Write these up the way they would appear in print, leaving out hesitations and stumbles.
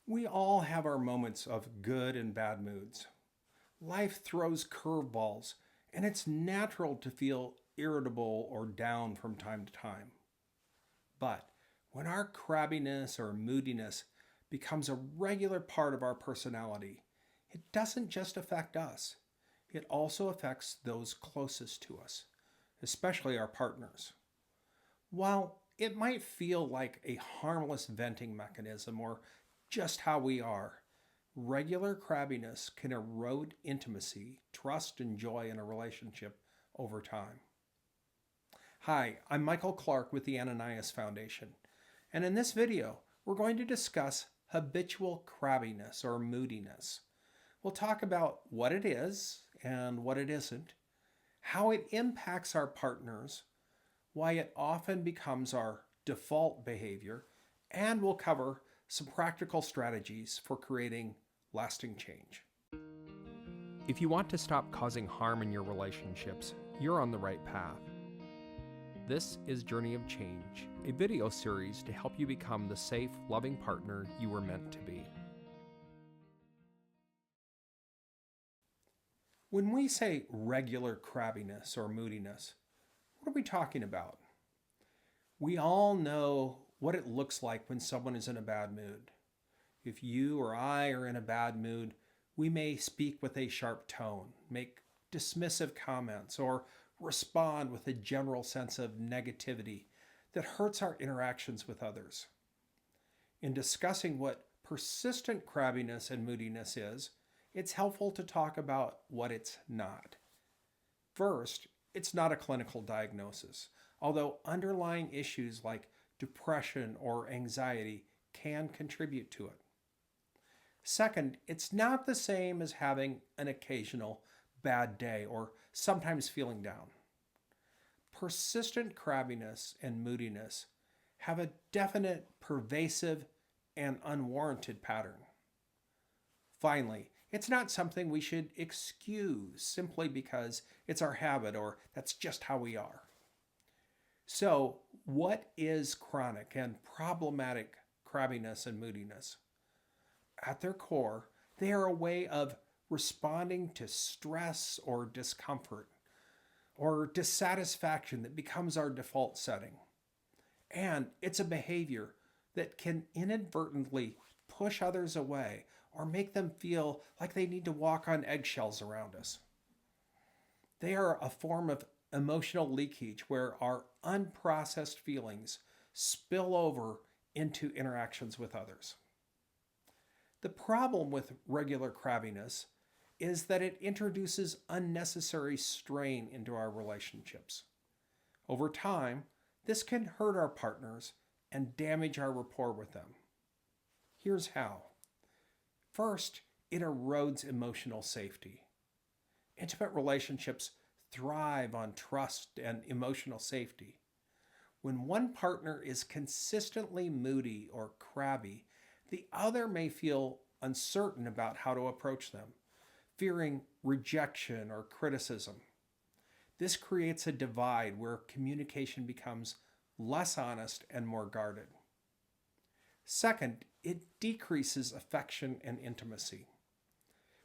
We all have our moments of good and bad moods. Life throws curveballs, and it's natural to feel irritable or down from time to time. But when our crabbiness or moodiness becomes a regular part of our personality, it doesn't just affect us, it also affects those closest to us, especially our partners. While it might feel like a harmless venting mechanism or just how we are, regular crabbiness can erode intimacy, trust, and joy in a relationship over time. Hi, I'm Michael Clark with the Ananias Foundation, and in this video, we're going to discuss habitual crabbiness or moodiness. We'll talk about what it is and what it isn't, how it impacts our partners, why it often becomes our default behavior, and we'll cover some practical strategies for creating lasting change. If you want to stop causing harm in your relationships, you're on the right path. This is Journey of Change, a video series to help you become the safe, loving partner you were meant to be. When we say regular crabbiness or moodiness, what are we talking about? We all know what it looks like when someone is in a bad mood. If you or I are in a bad mood, we may speak with a sharp tone, make dismissive comments, or respond with a general sense of negativity that hurts our interactions with others. In discussing what persistent crabbiness and moodiness is, it's helpful to talk about what it's not. First, it's not a clinical diagnosis, although underlying issues like depression or anxiety can contribute to it. Second, it's not the same as having an occasional bad day or sometimes feeling down. Persistent crabbiness and moodiness have a definite, pervasive, and unwarranted pattern. Finally, it's not something we should excuse simply because it's our habit or that's just how we are. So, what is chronic and problematic crabbiness and moodiness? At their core, they are a way of responding to stress or discomfort or dissatisfaction that becomes our default setting. And it's a behavior that can inadvertently push others away or make them feel like they need to walk on eggshells around us. They are a form of emotional leakage where our unprocessed feelings spill over into interactions with others. The problem with regular crabbiness is that it introduces unnecessary strain into our relationships. Over time, this can hurt our partners and damage our rapport with them. Here's how. First, it erodes emotional safety. Intimate relationships thrive on trust and emotional safety. When one partner is consistently moody or crabby, the other may feel uncertain about how to approach them, fearing rejection or criticism. This creates a divide where communication becomes less honest and more guarded. Second, it decreases affection and intimacy.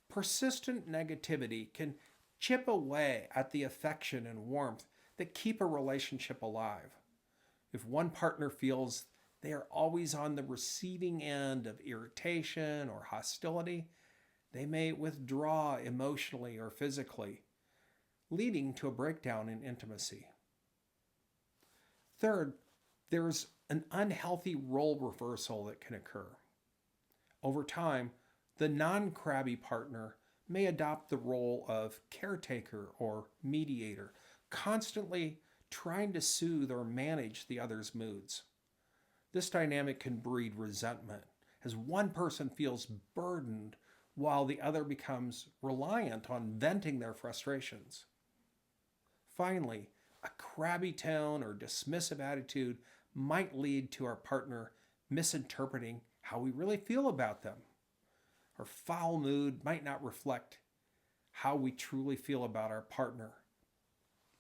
Persistent negativity can chip away at the affection and warmth that keep a relationship alive. If one partner feels they are always on the receiving end of irritation or hostility, they may withdraw emotionally or physically, leading to a breakdown in intimacy. Third, there's an unhealthy role reversal that can occur. Over time, the non-crabby partner may adopt the role of caretaker or mediator, constantly trying to soothe or manage the other's moods. This dynamic can breed resentment as one person feels burdened while the other becomes reliant on venting their frustrations. Finally, a crabby tone or dismissive attitude might lead to our partner misinterpreting how we really feel about them. Our foul mood might not reflect how we truly feel about our partner,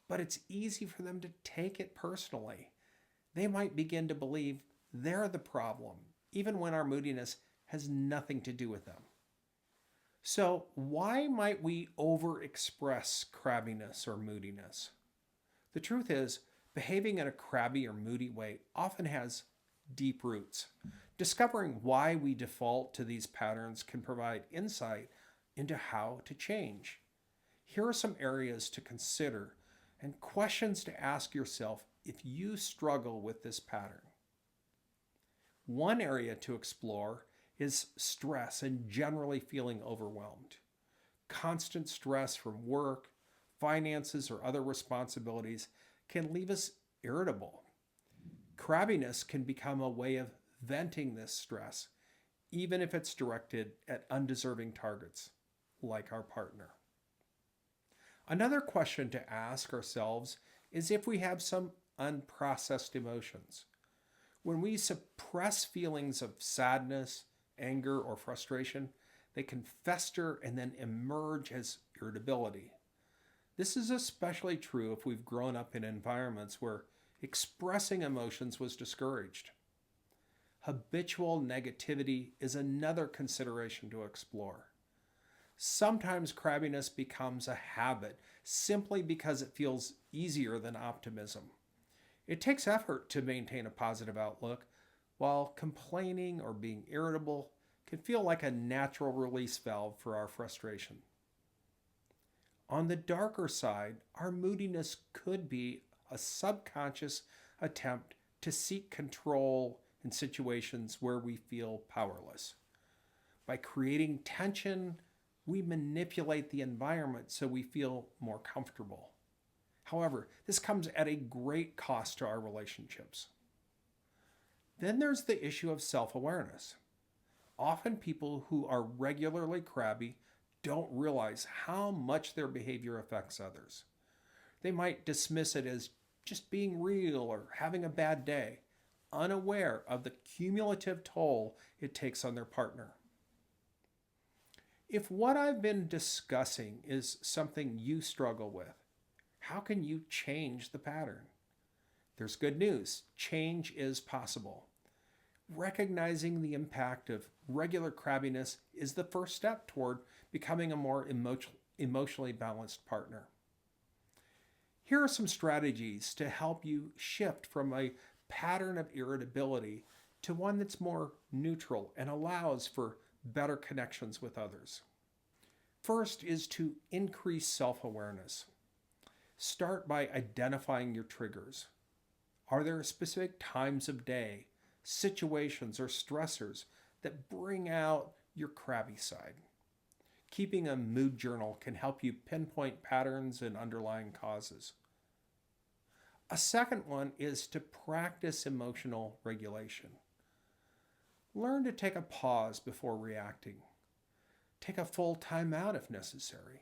but it's easy for them to take it personally. They might begin to believe they're the problem, even when our moodiness has nothing to do with them. So, why might we overexpress crabbiness or moodiness? The truth is, behaving in a crabby or moody way often has deep roots. Discovering why we default to these patterns can provide insight into how to change. Here are some areas to consider and questions to ask yourself if you struggle with this pattern. One area to explore is stress and generally feeling overwhelmed. Constant stress from work, finances, or other responsibilities can leave us irritable. Crabbiness can become a way of venting this stress, even if it's directed at undeserving targets, like our partner. Another question to ask ourselves is if we have some unprocessed emotions. When we suppress feelings of sadness, anger, or frustration, they can fester and then emerge as irritability. This is especially true if we've grown up in environments where expressing emotions was discouraged. Habitual negativity is another consideration to explore. Sometimes crabbiness becomes a habit simply because it feels easier than optimism. It takes effort to maintain a positive outlook, while complaining or being irritable can feel like a natural release valve for our frustration. On the darker side, our moodiness could be a subconscious attempt to seek control in situations where we feel powerless. By creating tension, we manipulate the environment so we feel more comfortable. However, this comes at a great cost to our relationships. Then there's the issue of self-awareness. Often people who are regularly crabby don't realize how much their behavior affects others. They might dismiss it as just being real or having a bad day, unaware of the cumulative toll it takes on their partner. If what I've been discussing is something you struggle with, how can you change the pattern? There's good news. Change is possible. Recognizing the impact of regular crabbiness is the first step toward becoming a more emotionally balanced partner. Here are some strategies to help you shift from a pattern of irritability to one that's more neutral and allows for better connections with others. First is to increase self-awareness. Start by identifying your triggers. Are there specific times of day, situations, or stressors that bring out your crabby side? Keeping a mood journal can help you pinpoint patterns and underlying causes. A second one is to practice emotional regulation. Learn to take a pause before reacting. Take a full time out if necessary.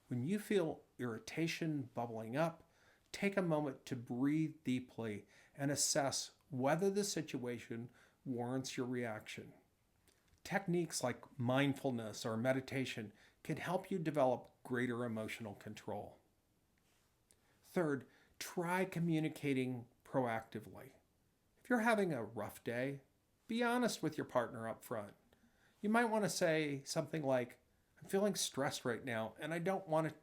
When you feel irritation bubbling up, take a moment to breathe deeply and assess whether the situation warrants your reaction. Techniques like mindfulness or meditation can help you develop greater emotional control. Third, try communicating proactively. If you're having a rough day, be honest with your partner up front. You might want to say something like, "I'm feeling stressed right now and I don't want to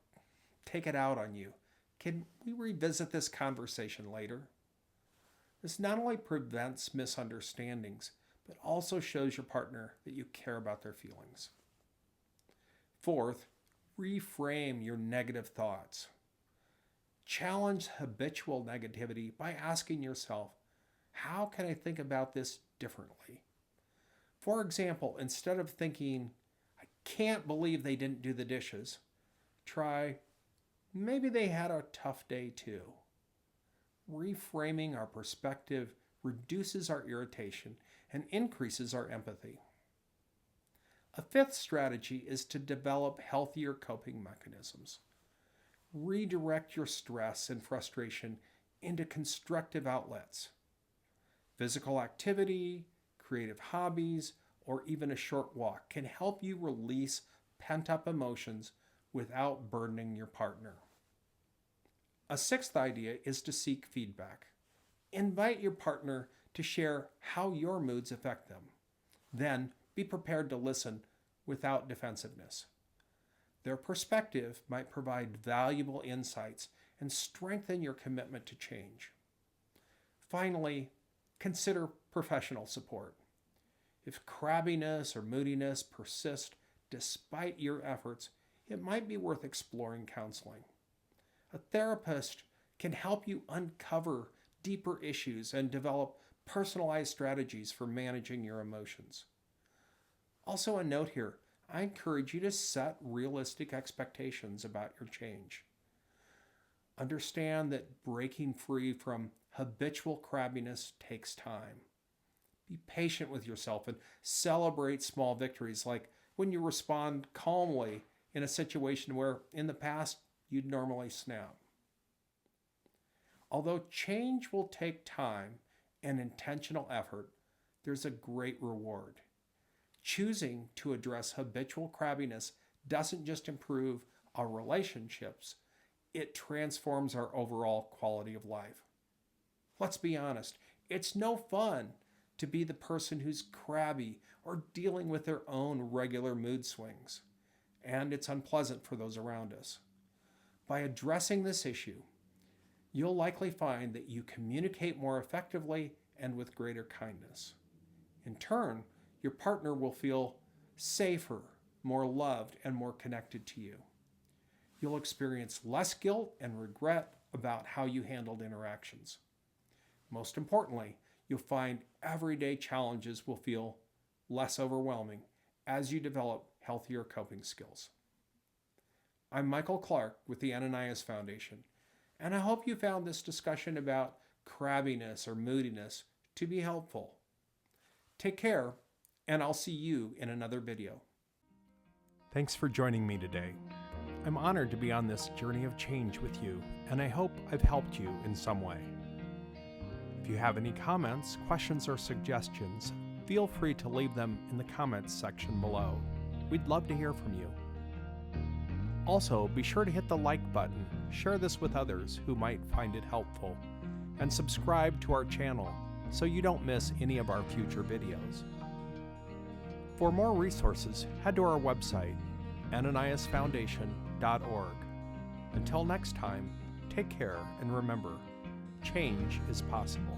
take it out on you. Can we revisit this conversation later?" This not only prevents misunderstandings, but also shows your partner that you care about their feelings. Fourth, reframe your negative thoughts. Challenge habitual negativity by asking yourself, how can I think about this differently? For example, instead of thinking, "I can't believe they didn't do the dishes," try, "Maybe they had a tough day too." Reframing our perspective reduces our irritation and increases our empathy. A fifth strategy is to develop healthier coping mechanisms. Redirect your stress and frustration into constructive outlets. Physical activity, creative hobbies, or even a short walk can help you release pent-up emotions without burdening your partner. A sixth idea is to seek feedback. Invite your partner to share how your moods affect them. Then be prepared to listen without defensiveness. Their perspective might provide valuable insights and strengthen your commitment to change. Finally, consider professional support. If crabbiness or moodiness persist despite your efforts, it might be worth exploring counseling. A therapist can help you uncover deeper issues and develop personalized strategies for managing your emotions. Also, a note here, I encourage you to set realistic expectations about your change. Understand that breaking free from habitual crabbiness takes time. Be patient with yourself and celebrate small victories, like when you respond calmly in a situation where in the past you'd normally snap. Although change will take time and intentional effort, there's a great reward. Choosing to address habitual crabbiness doesn't just improve our relationships, it transforms our overall quality of life. Let's be honest, it's no fun to be the person who's crabby or dealing with their own regular mood swings, and it's unpleasant for those around us. By addressing this issue, you'll likely find that you communicate more effectively and with greater kindness. In turn, your partner will feel safer, more loved, and more connected to you. You'll experience less guilt and regret about how you handled interactions. Most importantly, you'll find everyday challenges will feel less overwhelming as you develop healthier coping skills. I'm Michael Clark with the Ananias Foundation, and I hope you found this discussion about crabbiness or moodiness to be helpful. Take care, and I'll see you in another video. Thanks for joining me today. I'm honored to be on this journey of change with you, and I hope I've helped you in some way. If you have any comments, questions, or suggestions, feel free to leave them in the comments section below. We'd love to hear from you. Also, be sure to hit the like button, share this with others who might find it helpful, and subscribe to our channel so you don't miss any of our future videos. For more resources, head to our website, ananiasfoundation.org. Until next time, take care and remember, change is possible.